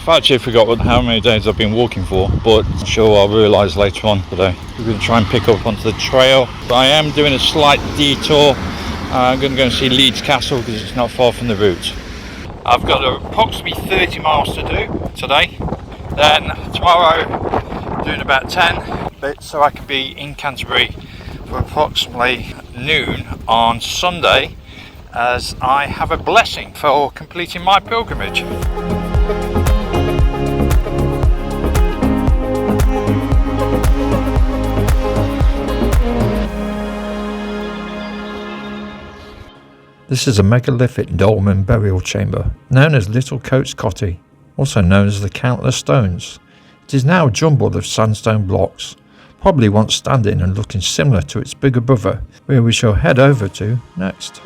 I've actually forgot how many days I've been walking for, but I'm sure I'll realise later on today. We're going to try and pick up onto the trail, but I am doing a slight detour. I'm going to go and see Leeds Castle because it's not far from the route. I've got approximately 30 miles to do today, then tomorrow doing about 10 bits so I can be in Canterbury for approximately noon on Sunday, as I have a blessing for completing my pilgrimage. This is a megalithic dolmen burial chamber, known as Little Coates Cotty, also known as the Countless Stones. It is now jumbled of sandstone blocks, probably once standing and looking similar to its bigger brother, where we shall head over to next.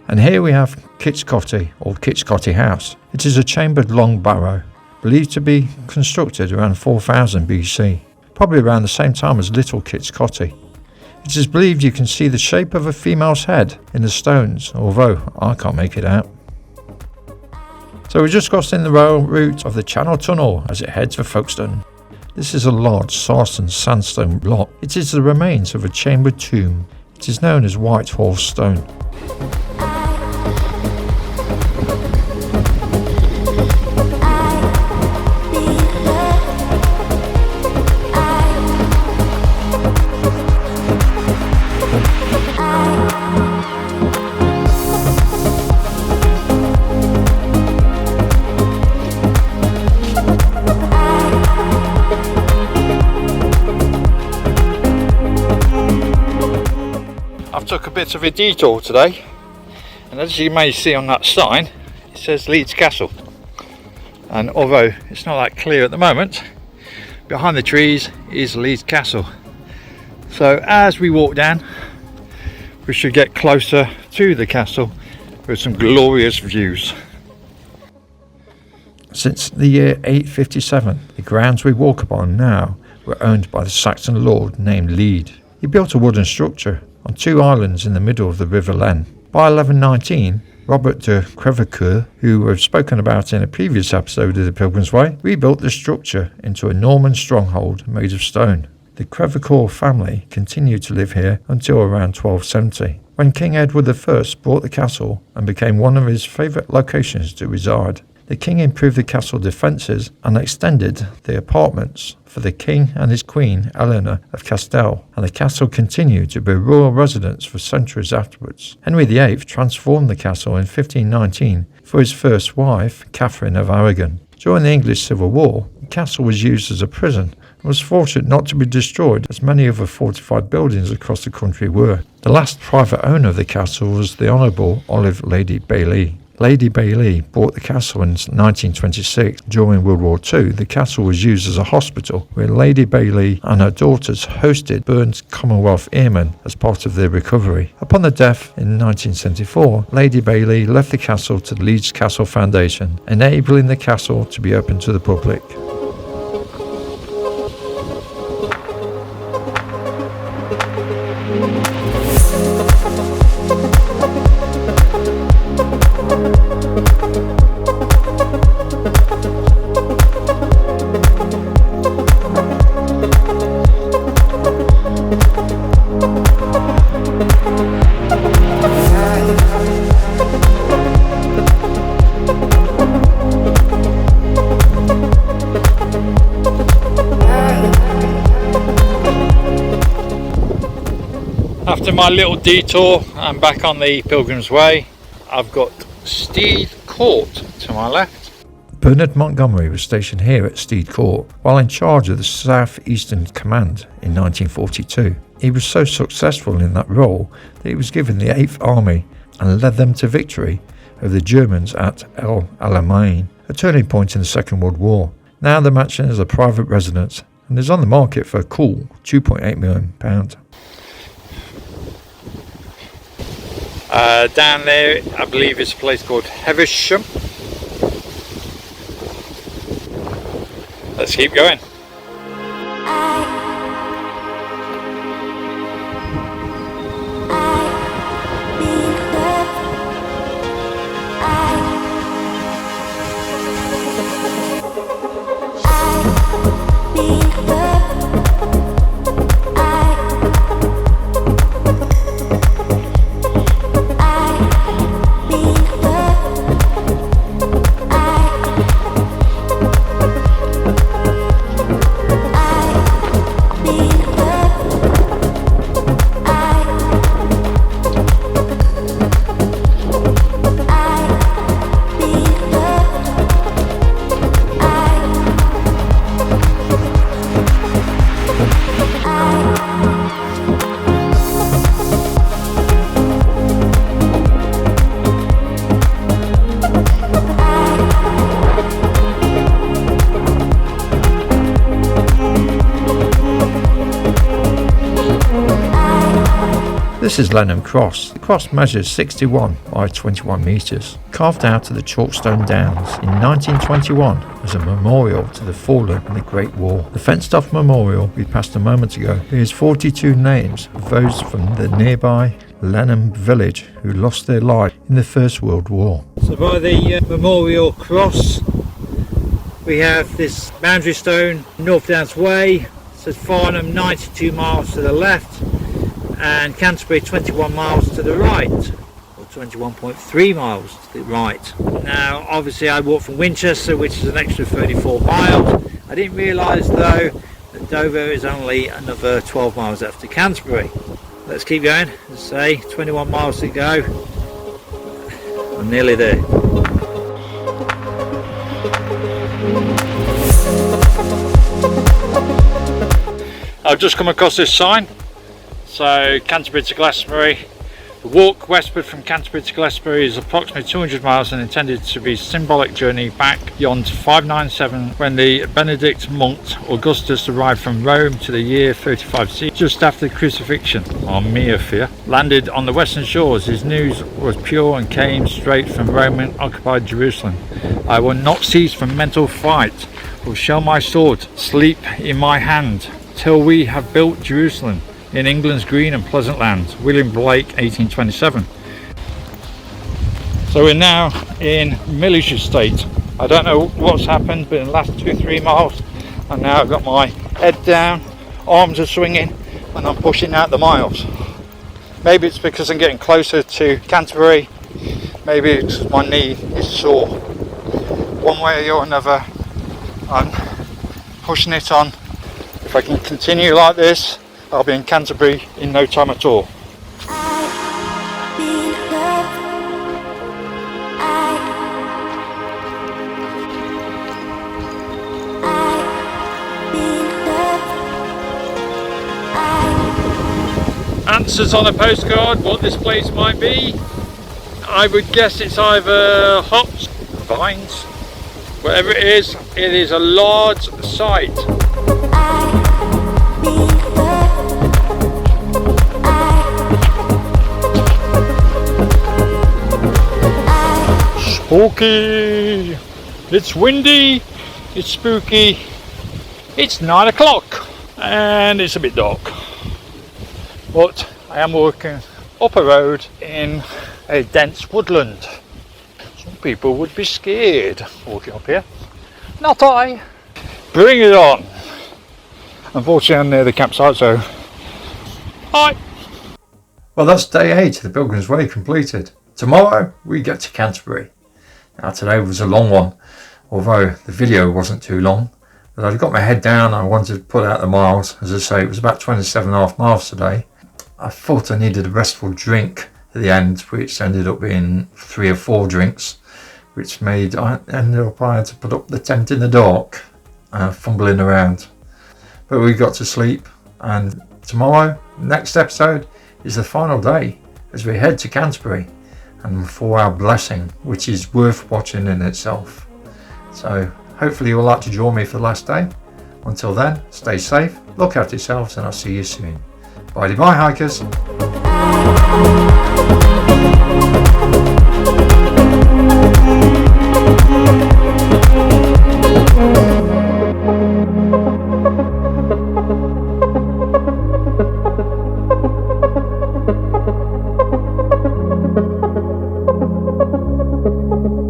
And here we have Kit's Cotty, or Kit's Cotty House. It is a chambered long barrow, believed to be constructed around 4000 BC. Probably around the same time as Little Kit's Cotty. It is believed you can see the shape of a female's head in the stones, although I can't make it out. So we're just crossing the rail route of the Channel Tunnel as it heads for Folkestone. This is a large Sarsen sandstone block. It is the remains of a chambered tomb. It is known as White Horse Stone. Took a bit of a detour today, and as you may see on that sign, it says Leeds Castle, and although it's not that clear at the moment, behind the trees is Leeds Castle. So as we walk down, we should get closer to the castle with some glorious views. Since the year 857, the grounds we walk upon now were owned by the Saxon lord named Leed. He built a wooden structure on 2 islands in the middle of the River Len. By 1119, Robert de Crevecoeur, who we've spoken about in a previous episode of the Pilgrims Way, rebuilt the structure into a Norman stronghold made of stone. The Crevecoeur family continued to live here until around 1270, when King Edward I bought the castle and became one of his favourite locations to reside. The king improved the castle defences and extended the apartments for the king and his queen Eleanor of Castile, and the castle continued to be a royal residence for centuries afterwards. Henry VIII transformed the castle in 1519 for his first wife, Catherine of Aragon. During the English Civil War, the castle was used as a prison and was fortunate not to be destroyed, as many other fortified buildings across the country were. The last private owner of the castle was the Honourable Olive Lady Bailey. Lady Bailey bought the castle in 1926. During World War II, the castle was used as a hospital where Lady Bailey and her daughters hosted burned Commonwealth airmen as part of their recovery. Upon the death in 1974, Lady Bailey left the castle to the Leeds Castle Foundation, enabling the castle to be open to the public. After my little detour, I'm back on the Pilgrims Way. I've got Steed Court to my left. Bernard Montgomery was stationed here at Steed Court while in charge of the South Eastern Command in 1942. He was so successful in that role that he was given the 8th Army and led them to victory over the Germans at El Alamein, a turning point in the Second World War. Now the mansion is a private residence and is on the market for a cool £2.8 million. Down there, I believe it's a place called Heversham. Let's keep going. This is Lenham Cross. The cross measures 61 by 21 metres, carved out of the Chalkstone Downs in 1921 as a memorial to the fallen in the Great War. The fenced-off memorial we passed a moment ago bears 42 names of those from the nearby Lenham village who lost their life in the First World War. So by the memorial cross we have this boundary stone, North Downs Way. It says Farnham 92 miles to the left and Canterbury 21 miles to the right, or 21.3 miles to the right. Now obviously I walked from Winchester, which is an extra 34 miles. I didn't realise though that Dover is only another 12 miles after Canterbury. Let's keep going. Let's say 21 miles to go. I'm nearly there. I've just come across this sign. So Canterbury to Glastonbury. The walk westward from Canterbury to Glastonbury is approximately 200 miles and intended to be a symbolic journey back beyond 597 when the Benedict monk Augustus arrived from Rome to the year 35 CE, just after the crucifixion on Meafia. Landed on the western shores, his news was pure and came straight from Roman occupied Jerusalem. I will not cease from mental fight, will show my sword, sleep in my hand, till we have built Jerusalem in England's green and pleasant land. William Blake, 1827. So we're now in Milledge Estate. I don't know what's happened, but in the last 2-3 miles and now I've got my head down, arms are swinging and I'm pushing out the miles. Maybe it's because I'm getting closer to Canterbury, maybe it's because my knee is sore. One way or another I'm pushing it on. If I can continue like this, I'll be in Canterbury in no time at all. Answers on a postcard what this place might be. I would guess it's either hops, vines, whatever it is a large site. Spooky! It's windy, it's spooky, it's 9 o'clock and it's a bit dark. But I am walking up a road in a dense woodland. Some people would be scared walking up here. Not I. Bring it on. Unfortunately I'm near the campsite, so hi. Well, that's day 8 of the Pilgrims Way completed. Tomorrow we get to Canterbury. Now today was a long one, although the video wasn't too long. But I'd got my head down, I wanted to put out the miles. As I say, it was about 27.5 miles today. I thought I needed a restful drink at the end, which ended up being 3 or 4 drinks, which made I ended up I had to put up the tent in the dark, fumbling around. But we got to sleep, and tomorrow, next episode, is the final day as we head to Canterbury and for our blessing, which is worth watching in itself. So hopefully you'll like to join me for the last day. Until then, stay safe, look after yourselves, and I'll see you soon. Bye-bye, hikers.